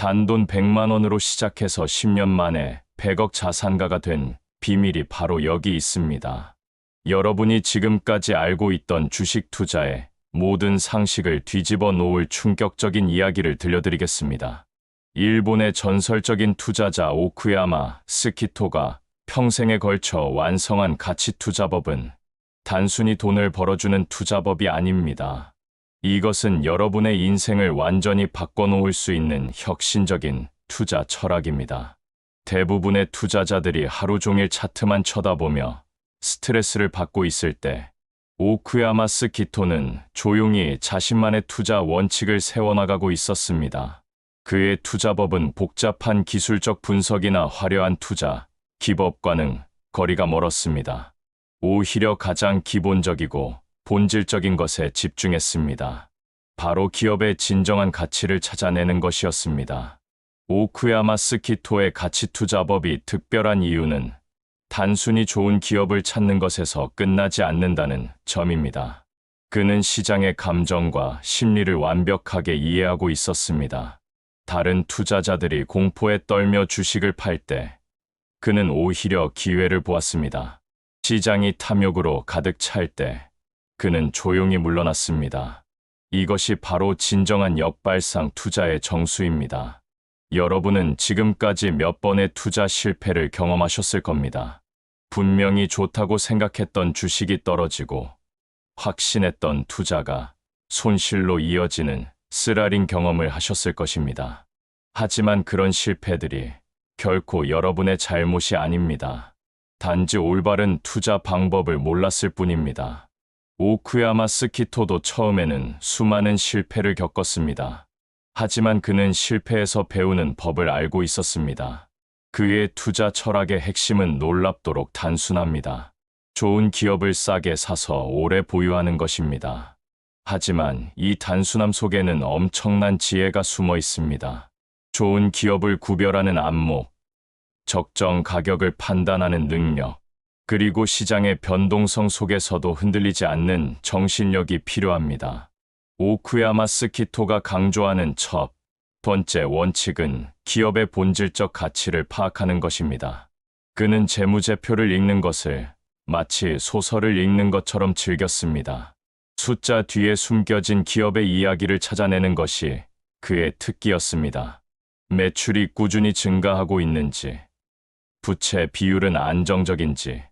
단돈 100만 원으로 시작해서 10년 만에 100억 자산가가 된 비밀이 바로 여기 있습니다. 여러분이 지금까지 알고 있던 주식 투자의 모든 상식을 뒤집어 놓을 충격적인 이야기를 들려드리겠습니다. 일본의 전설적인 투자자 오쿠야마 스키토가 평생에 걸쳐 완성한 가치투자법은 단순히 돈을 벌어주는 투자법이 아닙니다. 이것은 여러분의 인생을 완전히 바꿔놓을 수 있는 혁신적인 투자 철학입니다. 대부분의 투자자들이 하루 종일 차트만 쳐다보며 스트레스를 받고 있을 때 오쿠야마 스키토는 조용히 자신만의 투자 원칙을 세워나가고 있었습니다. 그의 투자법은 복잡한 기술적 분석이나 화려한 투자, 기법과는 거리가 멀었습니다. 오히려 가장 기본적이고 본질적인 것에 집중했습니다. 바로 기업의 진정한 가치를 찾아내는 것이었습니다. 오쿠야마 스키토의 가치투자법이 특별한 이유는 단순히 좋은 기업을 찾는 것에서 끝나지 않는다는 점입니다. 그는 시장의 감정과 심리를 완벽하게 이해하고 있었습니다. 다른 투자자들이 공포에 떨며 주식을 팔 때 그는 오히려 기회를 보았습니다. 시장이 탐욕으로 가득 찰 때 그는 조용히 물러났습니다. 이것이 바로 진정한 역발상 투자의 정수입니다. 여러분은 지금까지 몇 번의 투자 실패를 경험하셨을 겁니다. 분명히 좋다고 생각했던 주식이 떨어지고 확신했던 투자가 손실로 이어지는 쓰라린 경험을 하셨을 것입니다. 하지만 그런 실패들이 결코 여러분의 잘못이 아닙니다. 단지 올바른 투자 방법을 몰랐을 뿐입니다. 오쿠야마 스키토도 처음에는 수많은 실패를 겪었습니다. 하지만 그는 실패에서 배우는 법을 알고 있었습니다. 그의 투자 철학의 핵심은 놀랍도록 단순합니다. 좋은 기업을 싸게 사서 오래 보유하는 것입니다. 하지만 이 단순함 속에는 엄청난 지혜가 숨어 있습니다. 좋은 기업을 구별하는 안목, 적정 가격을 판단하는 능력, 그리고 시장의 변동성 속에서도 흔들리지 않는 정신력이 필요합니다. 오쿠야마 스키토가 강조하는 첫 번째 원칙은 기업의 본질적 가치를 파악하는 것입니다. 그는 재무제표를 읽는 것을 마치 소설을 읽는 것처럼 즐겼습니다. 숫자 뒤에 숨겨진 기업의 이야기를 찾아내는 것이 그의 특기였습니다. 매출이 꾸준히 증가하고 있는지, 부채 비율은 안정적인지,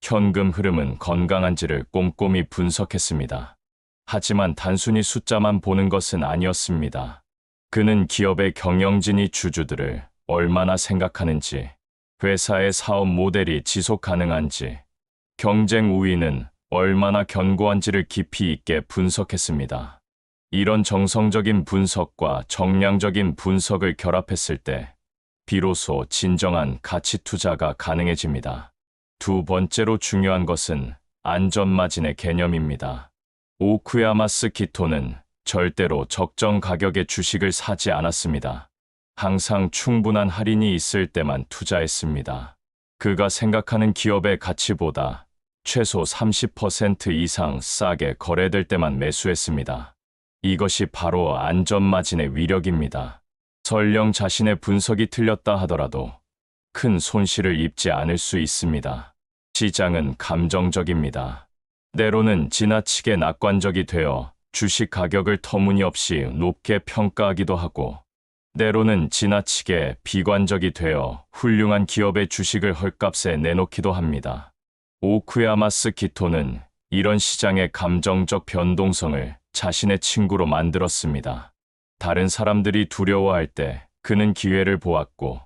현금 흐름은 건강한지를 꼼꼼히 분석했습니다. 하지만 단순히 숫자만 보는 것은 아니었습니다. 그는 기업의 경영진이 주주들을 얼마나 생각하는지, 회사의 사업 모델이 지속 가능한지, 경쟁 우위는 얼마나 견고한지를 깊이 있게 분석했습니다. 이런 정성적인 분석과 정량적인 분석을 결합했을 때 비로소 진정한 가치 투자가 가능해집니다. 두 번째로 중요한 것은 안전마진의 개념입니다. 오쿠야마 스키토는 절대로 적정 가격의 주식을 사지 않았습니다. 항상 충분한 할인이 있을 때만 투자했습니다. 그가 생각하는 기업의 가치보다 최소 30% 이상 싸게 거래될 때만 매수했습니다. 이것이 바로 안전마진의 위력입니다. 설령 자신의 분석이 틀렸다 하더라도 큰 손실을 입지 않을 수 있습니다. 시장은 감정적입니다. 때로는 지나치게 낙관적이 되어 주식 가격을 터무니없이 높게 평가하기도 하고, 때로는 지나치게 비관적이 되어 훌륭한 기업의 주식을 헐값에 내놓기도 합니다. 오쿠야마 스키토는 이런 시장의 감정적 변동성을 자신의 친구로 만들었습니다. 다른 사람들이 두려워할 때 그는 기회를 보았고,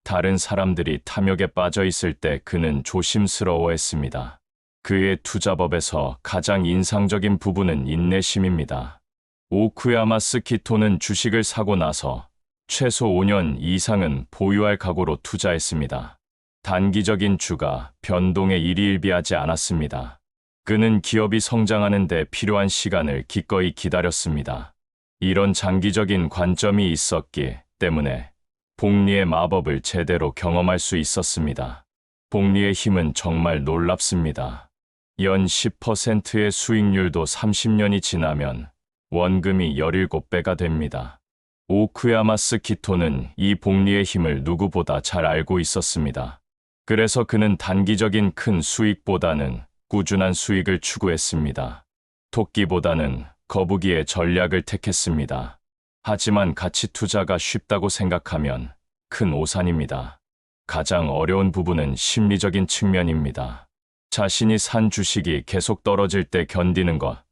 다른 사람들이 탐욕에 빠져 있을 때 그는 조심스러워했습니다. 그의 투자법에서 가장 인상적인 부분은 인내심입니다. 오쿠야마 스키토는 주식을 사고 나서 최소 5년 이상은 보유할 각오로 투자했습니다. 단기적인 주가 변동에 일희일비하지 않았습니다. 그는 기업이 성장하는 데 필요한 시간을 기꺼이 기다렸습니다. 이런 장기적인 관점이 있었기 때문에 복리의 마법을 제대로 경험할 수 있었습니다. 복리의 힘은 정말 놀랍습니다. 연 10%의 수익률도 30년이 지나면 원금이 17배가 됩니다. 오쿠야마스 키토는 이 복리의 힘을 누구보다 잘 알고 있었습니다. 그래서 그는 단기적인 큰 수익보다는 꾸준한 수익을 추구했습니다. 토끼보다는 거북이의 전략을 택했습니다. 하지만 가치 투자가 쉽다고 생각하면 큰 오산입니다. 가장 어려운 부분은 심리적인 측면입니다. 자신이 산 주식이 계속 떨어질 때 견디는 것,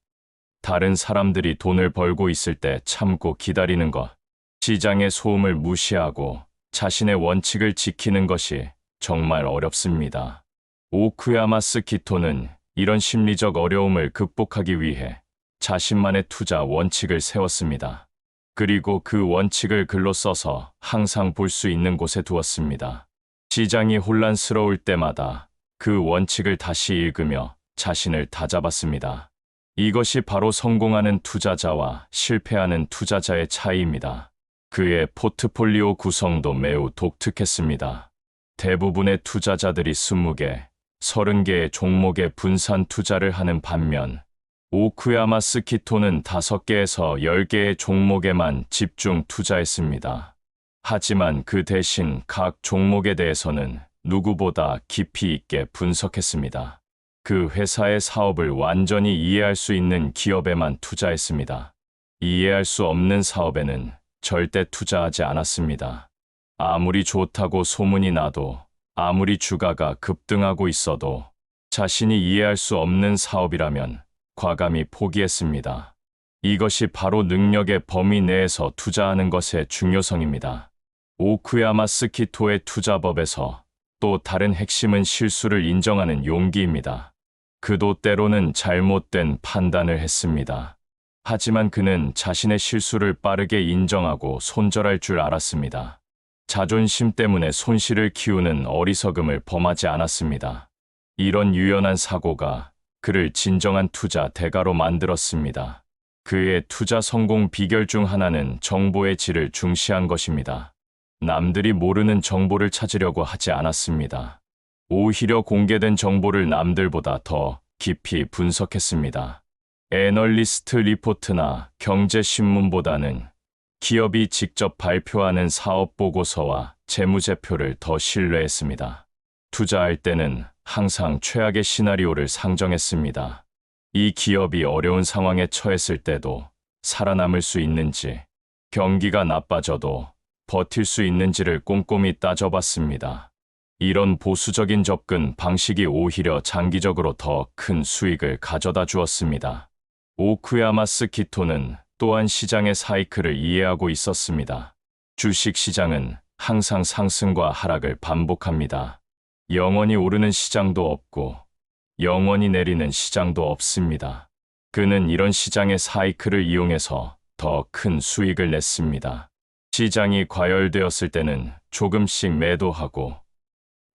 다른 사람들이 돈을 벌고 있을 때 참고 기다리는 것, 시장의 소음을 무시하고 자신의 원칙을 지키는 것이 정말 어렵습니다. 오쿠야마스 키토는 이런 심리적 어려움을 극복하기 위해 자신만의 투자 원칙을 세웠습니다. 그리고 그 원칙을 글로 써서 항상 볼 수 있는 곳에 두었습니다. 시장이 혼란스러울 때마다 그 원칙을 다시 읽으며 자신을 다잡았습니다. 이것이 바로 성공하는 투자자와 실패하는 투자자의 차이입니다. 그의 포트폴리오 구성도 매우 독특했습니다. 대부분의 투자자들이 20개, 30개의 종목에 분산 투자를 하는 반면 오쿠야마스 키토는 5개에서 10개의 종목에만 집중 투자했습니다. 하지만 그 대신 각 종목에 대해서는 누구보다 깊이 있게 분석했습니다. 그 회사의 사업을 완전히 이해할 수 있는 기업에만 투자했습니다. 이해할 수 없는 사업에는 절대 투자하지 않았습니다. 아무리 좋다고 소문이 나도, 아무리 주가가 급등하고 있어도 자신이 이해할 수 없는 사업이라면 과감히 포기했습니다. 이것이 바로 능력의 범위 내에서 투자하는 것의 중요성입니다. 오쿠야마스 키토의 투자법에서 또 다른 핵심은 실수를 인정하는 용기입니다. 그도 때로는 잘못된 판단을 했습니다. 하지만 그는 자신의 실수를 빠르게 인정하고 손절할 줄 알았습니다. 자존심 때문에 손실을 키우는 어리석음을 범하지 않았습니다. 이런 유연한 사고가 그를 진정한 투자 대가로 만들었습니다. 그의 투자 성공 비결 중 하나는 정보의 질을 중시한 것입니다. 남들이 모르는 정보를 찾으려고 하지 않았습니다. 오히려 공개된 정보를 남들보다 더 깊이 분석했습니다. 애널리스트 리포트나 경제신문보다는 기업이 직접 발표하는 사업 보고서와 재무제표를 더 신뢰했습니다. 투자할 때는 항상 최악의 시나리오를 상정했습니다. 이 기업이 어려운 상황에 처했을 때도 살아남을 수 있는지, 경기가 나빠져도 버틸 수 있는지를 꼼꼼히 따져봤습니다. 이런 보수적인 접근 방식이 오히려 장기적으로 더 큰 수익을 가져다 주었습니다. 오쿠야마스 키토는 또한 시장의 사이클을 이해하고 있었습니다. 주식 시장은 항상 상승과 하락을 반복합니다. 영원히 오르는 시장도 없고 영원히 내리는 시장도 없습니다. 그는 이런 시장의 사이클을 이용해서 더 큰 수익을 냈습니다. 시장이 과열되었을 때는 조금씩 매도하고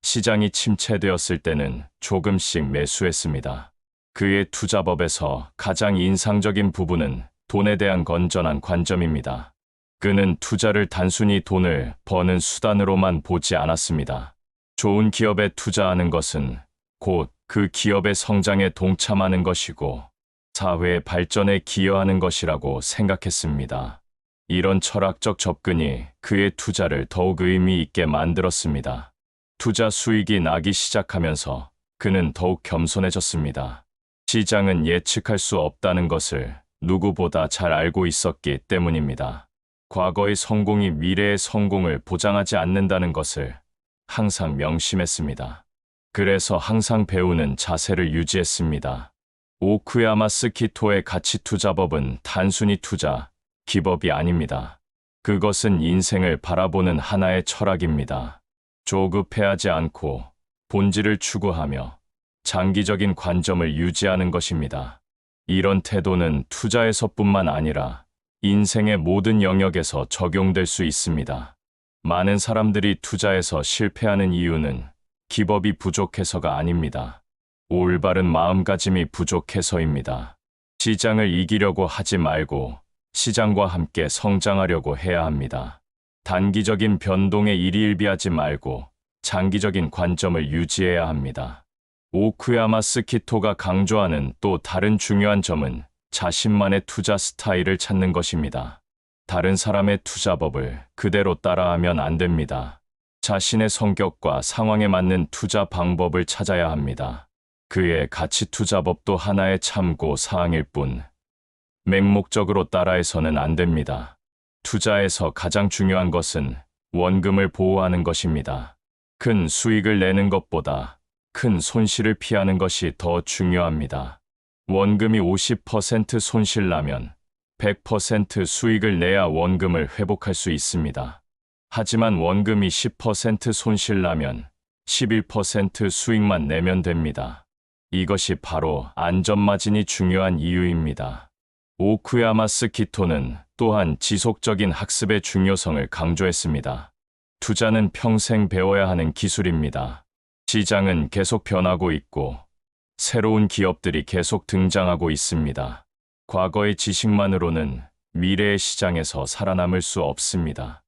시장이 침체되었을 때는 조금씩 매수했습니다. 그의 투자법에서 가장 인상적인 부분은 돈에 대한 건전한 관점입니다. 그는 투자를 단순히 돈을 버는 수단으로만 보지 않았습니다. 좋은 기업에 투자하는 것은 곧 그 기업의 성장에 동참하는 것이고 사회의 발전에 기여하는 것이라고 생각했습니다. 이런 철학적 접근이 그의 투자를 더욱 의미 있게 만들었습니다. 투자 수익이 나기 시작하면서 그는 더욱 겸손해졌습니다. 시장은 예측할 수 없다는 것을 누구보다 잘 알고 있었기 때문입니다. 과거의 성공이 미래의 성공을 보장하지 않는다는 것을 항상 명심했습니다. 그래서 항상 배우는 자세를 유지했습니다. 오쿠야마스 키토의 가치 투자법은 단순히 투자, 기법이 아닙니다. 그것은 인생을 바라보는 하나의 철학입니다. 조급해하지 않고 본질을 추구하며 장기적인 관점을 유지하는 것입니다. 이런 태도는 투자에서뿐만 아니라 인생의 모든 영역에서 적용될 수 있습니다. 많은 사람들이 투자에서 실패하는 이유는 기법이 부족해서가 아닙니다. 올바른 마음가짐이 부족해서입니다. 시장을 이기려고 하지 말고 시장과 함께 성장하려고 해야 합니다. 단기적인 변동에 일희일비하지 말고 장기적인 관점을 유지해야 합니다. 오쿠야마스 키토가 강조하는 또 다른 중요한 점은 자신만의 투자 스타일을 찾는 것입니다. 다른 사람의 투자법을 그대로 따라하면 안 됩니다. 자신의 성격과 상황에 맞는 투자 방법을 찾아야 합니다. 그의 가치 투자법도 하나의 참고 사항일 뿐, 맹목적으로 따라해서는 안 됩니다. 투자에서 가장 중요한 것은 원금을 보호하는 것입니다. 큰 수익을 내는 것보다 큰 손실을 피하는 것이 더 중요합니다. 원금이 50% 손실 나면 100% 수익을 내야 원금을 회복할 수 있습니다. 하지만 원금이 10% 손실 나면 11% 수익만 내면 됩니다. 이것이 바로 안전마진이 중요한 이유입니다. 오쿠야마스 키토는 또한 지속적인 학습의 중요성을 강조했습니다. 투자는 평생 배워야 하는 기술입니다. 시장은 계속 변하고 있고 새로운 기업들이 계속 등장하고 있습니다. 과거의 지식만으로는 미래의 시장에서 살아남을 수 없습니다.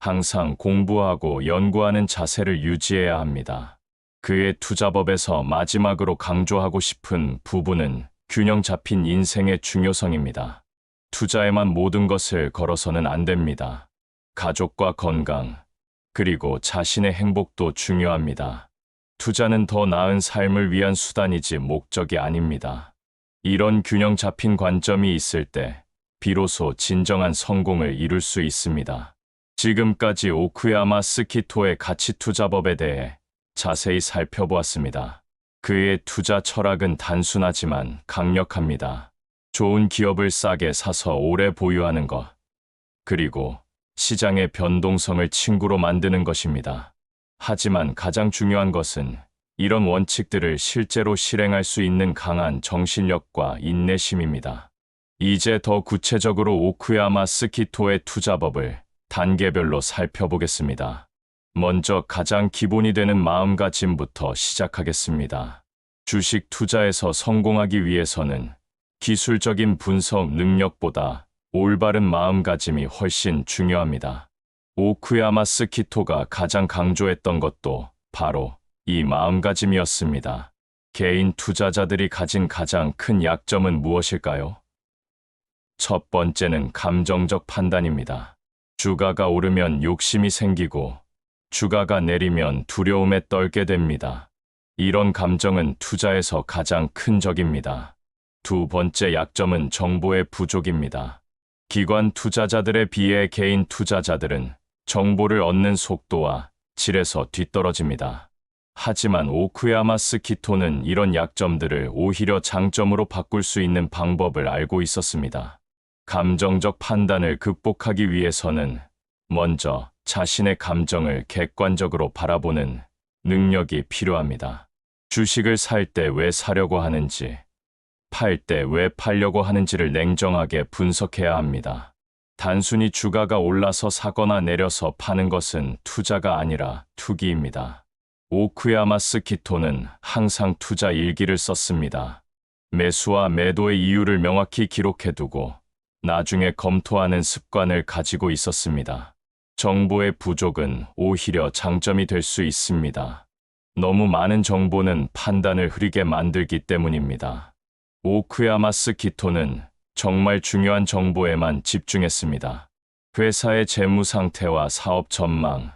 항상 공부하고 연구하는 자세를 유지해야 합니다. 그의 투자법에서 마지막으로 강조하고 싶은 부분은 균형 잡힌 인생의 중요성입니다. 투자에만 모든 것을 걸어서는 안 됩니다. 가족과 건강, 그리고 자신의 행복도 중요합니다. 투자는 더 나은 삶을 위한 수단이지 목적이 아닙니다. 이런 균형 잡힌 관점이 있을 때 비로소 진정한 성공을 이룰 수 있습니다. 지금까지 오쿠야마스 키토의 가치 투자법에 대해 자세히 살펴보았습니다. 그의 투자 철학은 단순하지만 강력합니다. 좋은 기업을 싸게 사서 오래 보유하는 것, 그리고 시장의 변동성을 친구로 만드는 것입니다. 하지만 가장 중요한 것은 이런 원칙들을 실제로 실행할 수 있는 강한 정신력과 인내심입니다. 이제 더 구체적으로 오쿠야마스 키토의 투자법을 단계별로 살펴보겠습니다. 먼저 가장 기본이 되는 마음가짐부터 시작하겠습니다. 주식 투자에서 성공하기 위해서는 기술적인 분석 능력보다 올바른 마음가짐이 훨씬 중요합니다. 오쿠야마스 키토가 가장 강조했던 것도 바로 이 마음가짐이었습니다. 개인 투자자들이 가진 가장 큰 약점은 무엇일까요? 첫 번째는 감정적 판단입니다. 주가가 오르면 욕심이 생기고 주가가 내리면 두려움에 떨게 됩니다. 이런 감정은 투자에서 가장 큰 적입니다. 두 번째 약점은 정보의 부족입니다. 기관 투자자들에 비해 개인 투자자들은 정보를 얻는 속도와 질에서 뒤떨어집니다. 하지만 오쿠야마스 키토는 이런 약점들을 오히려 장점으로 바꿀 수 있는 방법을 알고 있었습니다. 감정적 판단을 극복하기 위해서는 먼저 자신의 감정을 객관적으로 바라보는 능력이 필요합니다. 주식을 살 때 왜 사려고 하는지, 팔 때 왜 팔려고 하는지를 냉정하게 분석해야 합니다. 단순히 주가가 올라서 사거나 내려서 파는 것은 투자가 아니라 투기입니다. 오쿠야마스 키토는 항상 투자 일기를 썼습니다. 매수와 매도의 이유를 명확히 기록해두고 나중에 검토하는 습관을 가지고 있었습니다. 정보의 부족은 오히려 장점이 될 수 있습니다. 너무 많은 정보는 판단을 흐리게 만들기 때문입니다. 오쿠야마스 키토는 정말 중요한 정보에만 집중했습니다. 회사의 재무 상태와 사업 전망,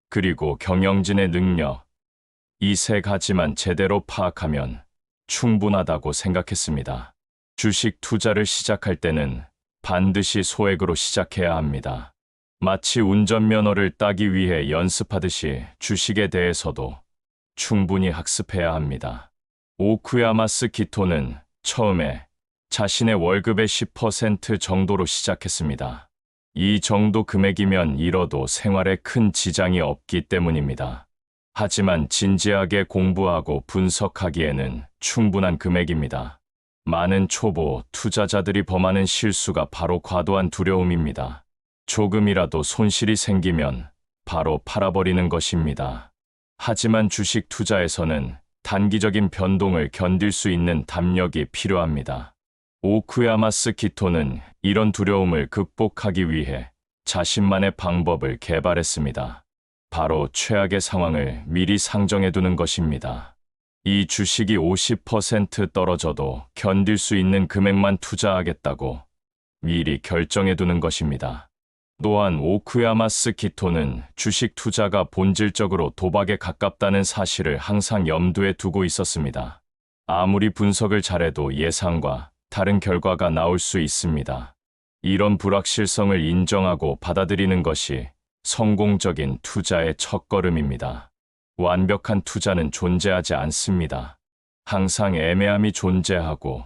그리고 경영진의 능력, 이 세 가지만 제대로 파악하면 충분하다고 생각했습니다. 주식 투자를 시작할 때는 반드시 소액으로 시작해야 합니다. 마치 운전면허를 따기 위해 연습하듯이 주식에 대해서도 충분히 학습해야 합니다. 오쿠야마스 키토는 처음에 자신의 월급의 10% 정도로 시작했습니다. 이 정도 금액이면 잃어도 생활에 큰 지장이 없기 때문입니다. 하지만 진지하게 공부하고 분석하기에는 충분한 금액입니다. 많은 초보 투자자들이 범하는 실수가 바로 과도한 두려움입니다. 조금이라도 손실이 생기면 바로 팔아버리는 것입니다. 하지만 주식 투자에서는 단기적인 변동을 견딜 수 있는 담력이 필요합니다. 오쿠야마스 키토는 이런 두려움을 극복하기 위해 자신만의 방법을 개발했습니다. 바로 최악의 상황을 미리 상정해두는 것입니다. 이 주식이 50% 떨어져도 견딜 수 있는 금액만 투자하겠다고 미리 결정해두는 것입니다. 또한 오쿠야마스 키토는 주식 투자가 본질적으로 도박에 가깝다는 사실을 항상 염두에 두고 있었습니다. 아무리 분석을 잘해도 예상과 다른 결과가 나올 수 있습니다. 이런 불확실성을 인정하고 받아들이는 것이 성공적인 투자의 첫걸음입니다. 완벽한 투자는 존재하지 않습니다. 항상 애매함이 존재하고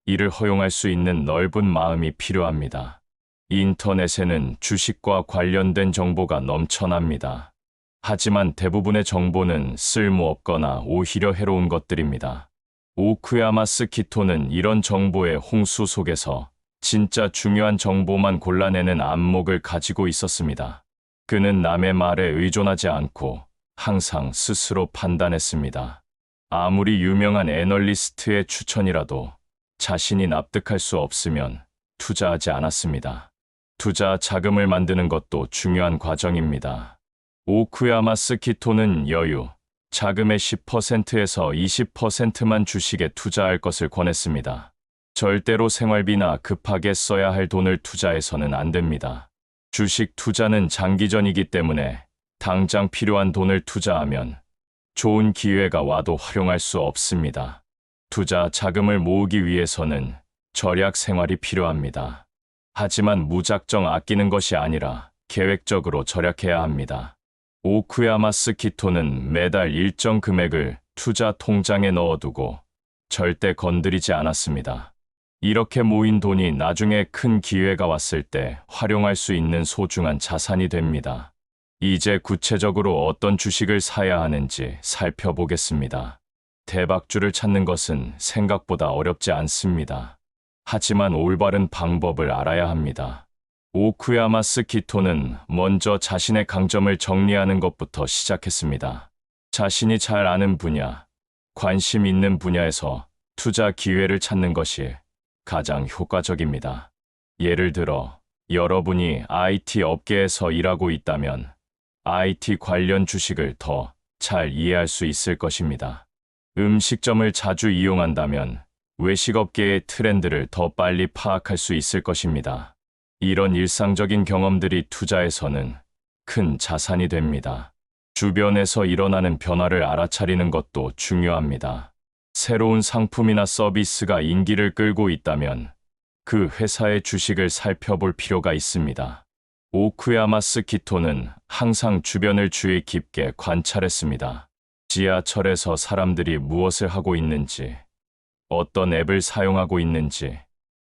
이를 허용할 수 있는 넓은 마음이 필요합니다. 인터넷에는 주식과 관련된 정보가 넘쳐납니다. 하지만 대부분의 정보는 쓸모없거나 오히려 해로운 것들입니다. 오쿠야마스 키토는 이런 정보의 홍수 속에서 진짜 중요한 정보만 골라내는 안목을 가지고 있었습니다. 그는 남의 말에 의존하지 않고 항상 스스로 판단했습니다. 아무리 유명한 애널리스트의 추천이라도 자신이 납득할 수 없으면 투자하지 않았습니다. 투자 자금을 만드는 것도 중요한 과정입니다. 오쿠야마스 키토는 여유, 자금의 10%에서 20%만 주식에 투자할 것을 권했습니다. 절대로 생활비나 급하게 써야 할 돈을 투자해서는 안 됩니다. 주식 투자는 장기전이기 때문에 당장 필요한 돈을 투자하면 좋은 기회가 와도 활용할 수 없습니다. 투자 자금을 모으기 위해서는 절약 생활이 필요합니다. 하지만 무작정 아끼는 것이 아니라 계획적으로 절약해야 합니다. 오쿠야마스 키토는 매달 일정 금액을 투자 통장에 넣어두고 절대 건드리지 않았습니다. 이렇게 모인 돈이 나중에 큰 기회가 왔을 때 활용할 수 있는 소중한 자산이 됩니다. 이제 구체적으로 어떤 주식을 사야 하는지 살펴보겠습니다. 대박주를 찾는 것은 생각보다 어렵지 않습니다. 하지만 올바른 방법을 알아야 합니다. 오쿠야마스 키토는 먼저 자신의 강점을 정리하는 것부터 시작했습니다. 자신이 잘 아는 분야, 관심 있는 분야에서 투자 기회를 찾는 것이 가장 효과적입니다. 예를 들어, 여러분이 IT 업계에서 일하고 있다면 IT 관련 주식을 더 잘 이해할 수 있을 것입니다. 음식점을 자주 이용한다면 외식업계의 트렌드를 더 빨리 파악할 수 있을 것입니다. 이런 일상적인 경험들이 투자에서는 큰 자산이 됩니다. 주변에서 일어나는 변화를 알아차리는 것도 중요합니다. 새로운 상품이나 서비스가 인기를 끌고 있다면 그 회사의 주식을 살펴볼 필요가 있습니다. 오쿠야마스 키토는 항상 주변을 주의 깊게 관찰했습니다. 지하철에서 사람들이 무엇을 하고 있는지, 어떤 앱을 사용하고 있는지,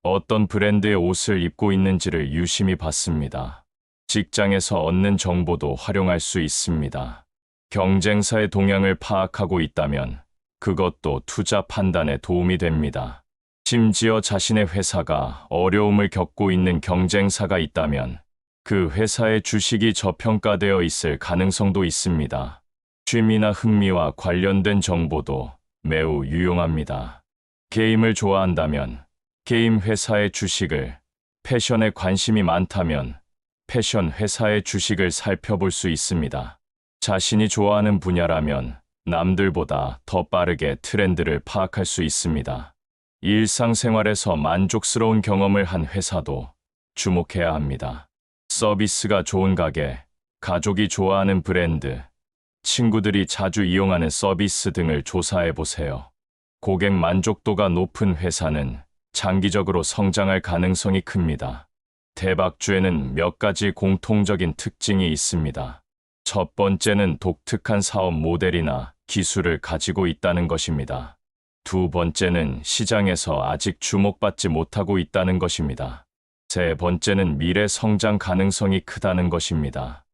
어떤 브랜드의 옷을 입고 있는지를 유심히 봤습니다. 직장에서 얻는 정보도 활용할 수 있습니다. 경쟁사의 동향을 파악하고 있다면 그것도 투자 판단에 도움이 됩니다. 심지어 자신의 회사가 어려움을 겪고 있는 경쟁사가 있다면 그 회사의 주식이 저평가되어 있을 가능성도 있습니다. 취미나 흥미와 관련된 정보도 매우 유용합니다. 게임을 좋아한다면 게임 회사의 주식을, 패션에 관심이 많다면 패션 회사의 주식을 살펴볼 수 있습니다. 자신이 좋아하는 분야라면 남들보다 더 빠르게 트렌드를 파악할 수 있습니다. 일상생활에서 만족스러운 경험을 한 회사도 주목해야 합니다. 서비스가 좋은 가게, 가족이 좋아하는 브랜드, 친구들이 자주 이용하는 서비스 등을 조사해 보세요. 고객 만족도가 높은 회사는 장기적으로 성장할 가능성이 큽니다. 대박주에는 몇 가지 공통적인 특징이 있습니다. 첫 번째는 독특한 사업 모델이나 기술을 가지고 있다는 것입니다. 두 번째는 시장에서 아직 주목받지 못하고 있다는 것입니다. 세 번째는 미래 성장 가능성이 크다는 것입니다.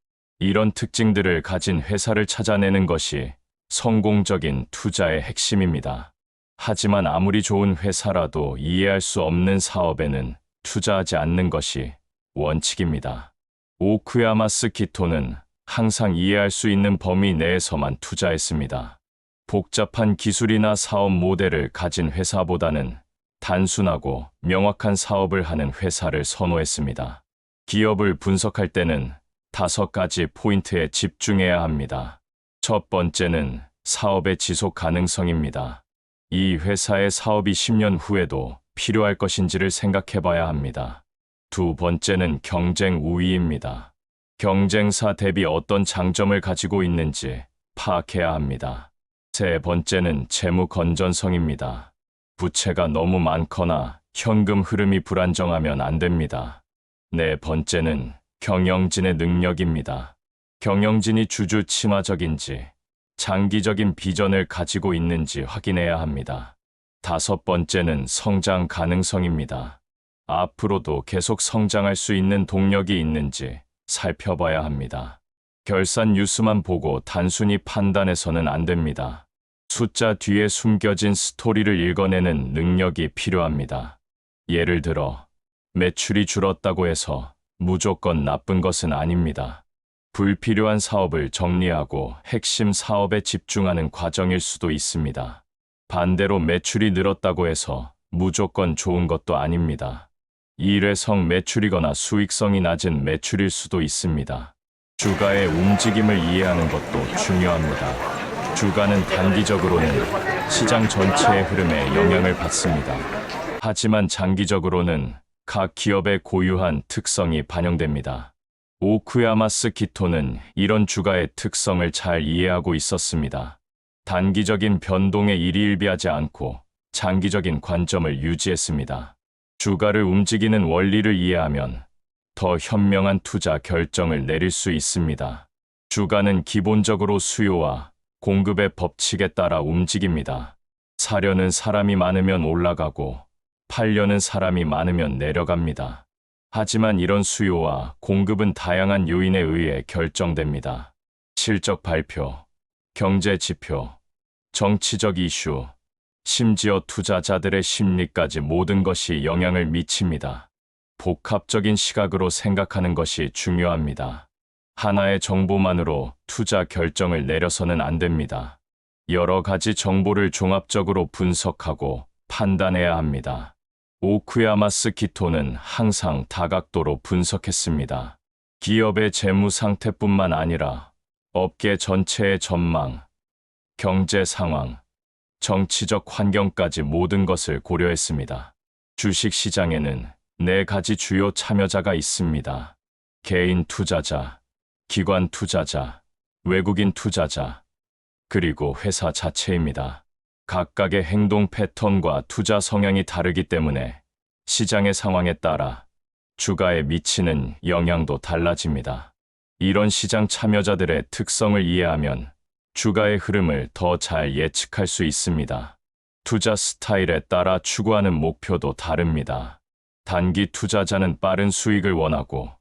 이런 특징들을 가진 회사를 찾아내는 것이 성공적인 투자의 핵심입니다. 하지만 아무리 좋은 회사라도 이해할 수 없는 사업에는 투자하지 않는 것이 원칙입니다. 오쿠야마스 키토는 항상 이해할 수 있는 범위 내에서만 투자했습니다. 복잡한 기술이나 사업 모델을 가진 회사보다는 단순하고 명확한 사업을 하는 회사를 선호했습니다. 기업을 분석할 때는 5가지 포인트에 집중해야 합니다. 첫 번째는 사업의 지속 가능성입니다. 이 회사의 사업이 10년 후에도 필요할 것인지를 생각해 봐야 합니다. 두 번째는 경쟁 우위입니다. 경쟁사 대비 어떤 장점을 가지고 있는지 파악해야 합니다. 세 번째는 재무 건전성입니다. 부채가 너무 많거나 현금 흐름이 불안정하면 안 됩니다. 네 번째는 경영진의 능력입니다. 경영진이 주주 친화적인지 장기적인 비전을 가지고 있는지 확인해야 합니다. 다섯 번째는 성장 가능성입니다. 앞으로도 계속 성장할 수 있는 동력이 있는지 살펴봐야 합니다. 결산 뉴스만 보고 단순히 판단해서는 안 됩니다. 숫자 뒤에 숨겨진 스토리를 읽어내는 능력이 필요합니다. 예를 들어, 매출이 줄었다고 해서 무조건 나쁜 것은 아닙니다. 불필요한 사업을 정리하고 핵심 사업에 집중하는 과정일 수도 있습니다. 반대로 매출이 늘었다고 해서 무조건 좋은 것도 아닙니다. 일회성 매출이거나 수익성이 낮은 매출일 수도 있습니다. 주가의 움직임을 이해하는 것도 중요합니다. 주가는 단기적으로는 시장 전체의 흐름에 영향을 받습니다. 하지만 장기적으로는 각 기업의 고유한 특성이 반영됩니다. 오쿠야마스 키토는 이런 주가의 특성을 잘 이해하고 있었습니다. 단기적인 변동에 일희일비하지 않고 장기적인 관점을 유지했습니다. 주가를 움직이는 원리를 이해하면 더 현명한 투자 결정을 내릴 수 있습니다. 주가는 기본적으로 수요와 공급의 법칙에 따라 움직입니다. 사려는 사람이 많으면 올라가고 팔려는 사람이 많으면 내려갑니다. 하지만 이런 수요와 공급은 다양한 요인에 의해 결정됩니다. 실적 발표, 경제 지표, 정치적 이슈, 심지어 투자자들의 심리까지 모든 것이 영향을 미칩니다. 복합적인 시각으로 생각하는 것이 중요합니다. 하나의 정보만으로 투자 결정을 내려서는 안 됩니다. 여러 가지 정보를 종합적으로 분석하고 판단해야 합니다. 오쿠야마스 키토는 항상 다각도로 분석했습니다. 기업의 재무 상태뿐만 아니라 업계 전체의 전망, 경제 상황, 정치적 환경까지 모든 것을 고려했습니다. 주식 시장에는 4가지 주요 참여자가 있습니다. 개인 투자자, 기관 투자자, 외국인 투자자, 그리고 회사 자체입니다. 각각의 행동 패턴과 투자 성향이 다르기 때문에 시장의 상황에 따라 주가에 미치는 영향도 달라집니다. 이런 시장 참여자들의 특성을 이해하면 주가의 흐름을 더 잘 예측할 수 있습니다. 투자 스타일에 따라 추구하는 목표도 다릅니다. 단기 투자자는 빠른 수익을 원하고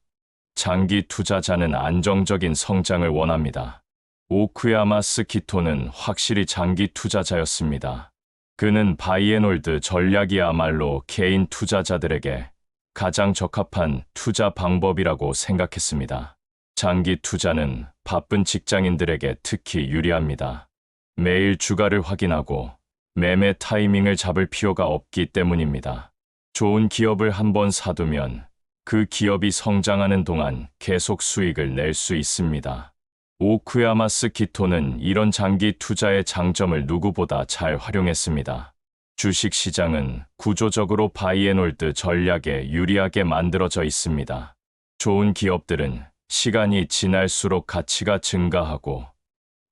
장기 투자자는 안정적인 성장을 원합니다. 오쿠야마스 키토는 확실히 장기 투자자였습니다. 그는 바이앤홀드 전략이야말로 개인 투자자들에게 가장 적합한 투자 방법이라고 생각했습니다. 장기 투자는 바쁜 직장인들에게 특히 유리합니다. 매일 주가를 확인하고 매매 타이밍을 잡을 필요가 없기 때문입니다. 좋은 기업을 한번 사두면 그 기업이 성장하는 동안 계속 수익을 낼 수 있습니다. 오쿠야마스 키토는 이런 장기 투자의 장점을 누구보다 잘 활용했습니다. 주식 시장은 구조적으로 바이앤홀드 전략에 유리하게 만들어져 있습니다. 좋은 기업들은 시간이 지날수록 가치가 증가하고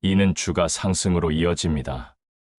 이는 주가 상승으로 이어집니다.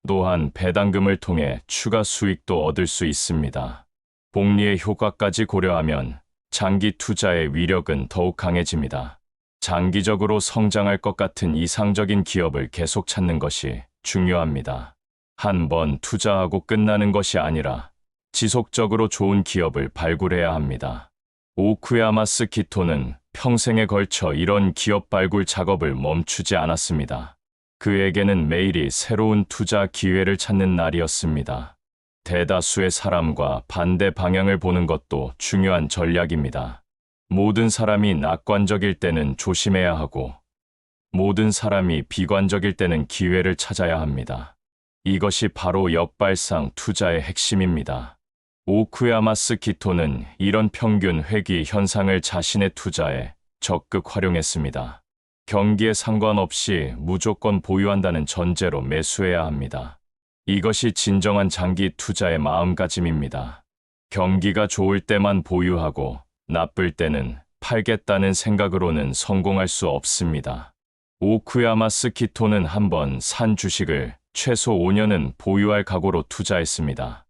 또한 배당금을 통해 추가 수익도 얻을 수 있습니다. 복리의 효과까지 고려하면 장기 투자의 위력은 더욱 강해집니다. 장기적으로 성장할 것 같은 이상적인 기업을 계속 찾는 것이 중요합니다. 한 번 투자하고 끝나는 것이 아니라 지속적으로 좋은 기업을 발굴해야 합니다. 오쿠야마스 키토는 평생에 걸쳐 이런 기업 발굴 작업을 멈추지 않았습니다. 그에게는 매일이 새로운 투자 기회를 찾는 날이었습니다. 대다수의 사람과 반대 방향을 보는 것도 중요한 전략입니다. 모든 사람이 낙관적일 때는 조심해야 하고 모든 사람이 비관적일 때는 기회를 찾아야 합니다. 이것이 바로 역발상 투자의 핵심입니다. 오쿠야마스 키토는 이런 평균 회귀 현상을 자신의 투자에 적극 활용했습니다. 경기에 상관없이 무조건 보유한다는 전제로 매수해야 합니다. 이것이 진정한 장기 투자의 마음가짐입니다. 경기가 좋을 때만 보유하고 나쁠 때는 팔겠다는 생각으로는 성공할 수 없습니다. 오쿠야마스 키토는 한번 산 주식을 최소 5년은 보유할 각오로 투자했습니다.